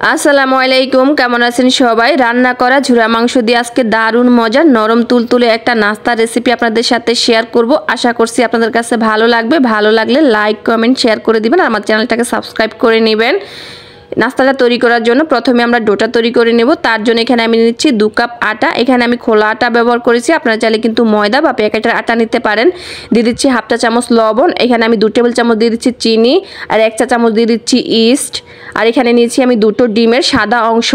আসসালামু আলাইকুম, কেমন আছেন সবাই? রান্না করা ঝুরা মাংস দিয়ে আজকে দারুণ মজার নরম তুলতুলে একটা নাস্তা রেসিপি আপনাদের সাথে শেয়ার করব। আশা করছি আপনাদের কাছে ভালো লাগবে। ভালো লাগলে লাইক কমেন্ট শেয়ার করে দিবেন আর আমার চ্যানেলটাকে সাবস্ক্রাইব করে নেবেন। নাস্তাটা তৈরি করার জন্য প্রথমে আমরা ডোটা তৈরি করে নেব। তার জন্য এখানে আমি নিচ্ছি 2 কাপ আটা। এখানে আমি খোলা আটা ব্যবহার করেছি, আপনারা চাইলে কিন্তু ময়দা বা প্যাকেটের আটা নিতে পারেন। দিয়ে দিচ্ছি হাফ চা চামচ লবণ, এখানে আমি 2 টেবিল চামচ দিয়ে দিচ্ছি চিনি আর 1 চা চামচ দিয়ে দিচ্ছি ইস্ট। আর এখানে নিয়েছি আমি 2টো ডিমের সাদা অংশ,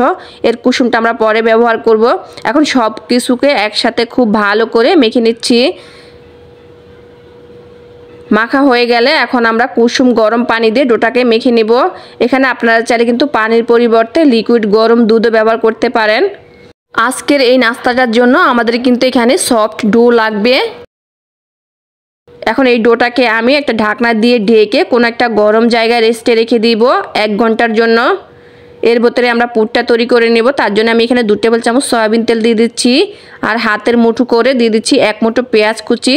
এর কুসুমটা আমরা পরে ব্যবহার করব। এখন সব কিছুকে একসাথে খুব ভালো করে মেখে নিচ্ছি। মাখা হয়ে গেলে এখন আমরা কুসুম গরম পানি দিয়ে ডোটাকে মেখে নেব। এখানে আপনারা চাইলে কিন্তু পানির পরিবর্তে লিকুইড গরম দুধও ব্যবহার করতে পারেন। আজকের এই নাস্তাটার জন্য আমাদের কিন্তু এখানে সফট ডো লাগবে। এখন এই ডোটাকে আমি একটা ঢাকনা দিয়ে ঢেকে কোনো একটা গরম জায়গায় রেস্টে রেখে দিব 1 ঘন্টার জন্য। এর ভিতরে আমরা পুরটা তৈরি করে নেব। তার জন্য আমি এখানে 2 টেবিল চামচ সয়াবিন তেল দিয়ে দিচ্ছি আর হাতের মুঠো করে দিয়ে দিচ্ছি 1 মুঠো পেঁয়াজ কুচি,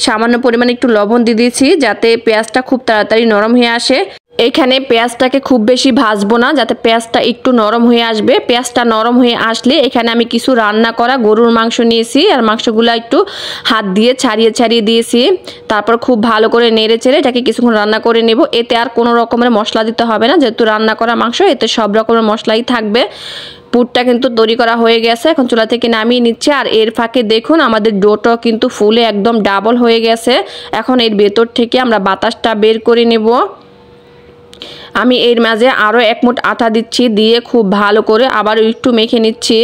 সামান্য পরিমাণে একটু লবণ দিয়ে দিয়েছি যাতে পেঁয়াজটা খুব তাড়াতাড়ি নরম হয়ে আসে। এইখানে পেঁয়াজটাকে খুব বেশি ভাজবো না, যাতে পেঁয়াজটা একটু নরম হয়ে আসবে। পেঁয়াজটা নরম হয়ে আসলে এখানে আমি কিছু রান্না করা গরুর মাংস নিয়েছি আর মাংসগুলো একটু হাত দিয়ে ছাড়িয়ে দিয়েছি। তারপর খুব ভালো করে নেড়ে চেড়ে এটাকে কিছুক্ষণ রান্না করে নেব। এতে আর কোনো রকমের মশলা দিতে হবে না, যেহেতু রান্না করা মাংস এতে সব রকমের মশলাই থাকবে। পুরটা কিন্তু তৈরি করা হয়ে গেছে, এখন চুলা থেকে নামিয়ে নিচ্ছে। আর এর ফাঁকে দেখুন আমাদের ডোটা কিন্তু ফুলে একদম ডাবল হয়ে গেছে। এখন এর ভেতর থেকে আমরা বাতাসটা বের করে নেব। আমি এর মাঝে আরও 1 মুঠ আটা দিচ্ছি, দিয়ে খুব ভালো করে আবার একটু মেখে নিচ্ছি।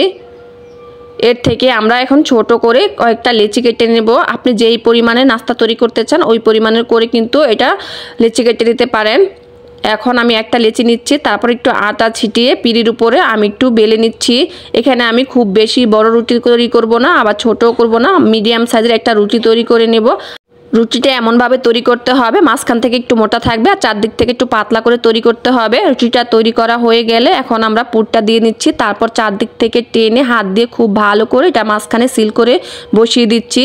এর থেকে আমরা এখন ছোট করে কয়েকটা লেচি কেটে নেব। আপনি যেই পরিমাণে নাস্তা তৈরি করতে চান ওই পরিমাণের করে কিন্তু এটা লেচি কেটে নিতে পারেন। এখন আমি একটা লেচি নিচ্ছি, তারপর একটু আটা ছিটিয়ে পিঁড়ির উপরে আমি একটু বেলে নিচ্ছি। এখানে আমি খুব বেশি বড় রুটি তৈরি করব না, আবার ছোটও করব না, মিডিয়াম সাইজের একটা রুটি তৈরি করে নেব। রুটিটা এমনভাবে তৈরি করতে হবে মাঝখান থেকে একটু মোটা থাকবে আর চারদিক থেকে একটু পাতলা করে তৈরি করতে হবে। রুটিটা তৈরি করা হয়ে গেলে এখন আমরা পুরটা দিয়ে নিচ্ছি, তারপর চারদিক থেকে টেনে হাত দিয়ে খুব ভালো করে এটা মাঝখানে সিল করে বসিয়ে দিচ্ছি।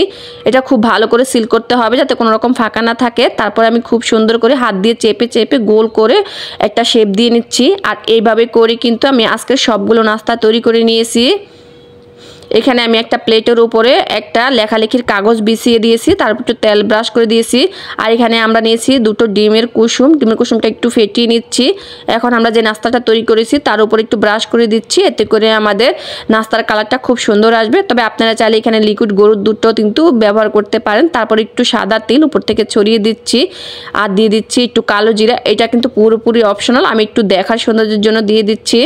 এটা খুব ভালো করে সিল করতে হবে যাতে কোনো রকম ফাঁকা না থাকে। তারপর আমি খুব সুন্দর করে হাত দিয়ে চেপে গোল করে একটা শেপ দিয়ে নিচ্ছি। আর এইভাবে করে কিন্তু আমি আজকে সবগুলো নাস্তা তৈরি করে নিয়েছি। এখানে আমি একটা প্লেটের উপরে একটা লেখালেখির কাগজ বিছিয়ে দিয়েছি, তারপর একটু তেল ব্রাশ করে দিয়েছি। আর এখানে আমরা নিয়েছি 2টো ডিমের কুসুমটা একটু ফেটিয়ে নিচ্ছি। এখন আমরা যে নাস্তাটা তৈরি করেছি তার উপর একটু ব্রাশ করে দিচ্ছি, এতে করে আমাদের নাস্তার কালারটা খুব সুন্দর আসবে। তবে আপনারা চাইলে এখানে লিকুইড গরুর দুধটাও কিন্তু ব্যবহার করতে পারেন। তারপর একটু সাদা তেল উপর থেকে ছড়িয়ে দিচ্ছি আর দিয়ে দিচ্ছি একটু কালো জিরা। এটা কিন্তু পুরোপুরি অপশনাল, আমি একটু দেখার সৌন্দর্যের জন্য দিয়ে দিচ্ছি।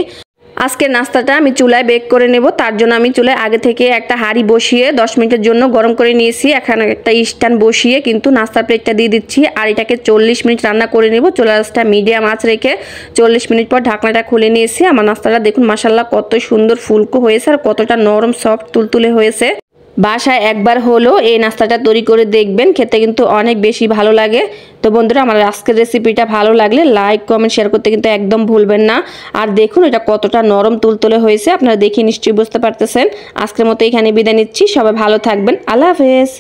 আজকের নাস্তাটা আমি চুলায় বেক করে নেব। তার জন্য আমি চুলায় আগে থেকে একটা হাঁড়ি বসিয়ে 10 মিনিটের জন্য গরম করে নিয়েছি। এখানে একটা স্ট্যান্ড বসিয়ে কিন্তু নাস্তার প্লেটটা দিয়ে দিচ্ছি আর এটাকে 40 মিনিট রান্না করে নেব। চুলার আঁচটা মিডিয়াম আঁচ রেখে 40 মিনিট পর ঢাকনাটা খুলে নিয়েছি। আমার নাস্তাটা দেখুন মাশাআল্লাহ কত সুন্দর ফুলকো হয়েছে আর কতটা নরম সফট তুলতুলে হয়েছে। বাসায় একবার হলো এই নাস্তাটা তৈরি করে দেখবেন, খেতে কিন্তু অনেক বেশি ভালো লাগে। তো বন্ধুরা, আমার আজকের রেসিপিটা ভালো লাগলে লাইক কমেন্ট শেয়ার করতে কিন্তু একদম ভুলবেন না। আর দেখুন এটা কতটা নরম তুলতুলে হয়েছে, আপনারা দেখে নিশ্চয়ই বুঝতে পারতেছেন। আজকের মতো এখানে বিদায় নিচ্ছি, সবাই ভালো থাকবেন। আল্লাহ হাফেজ।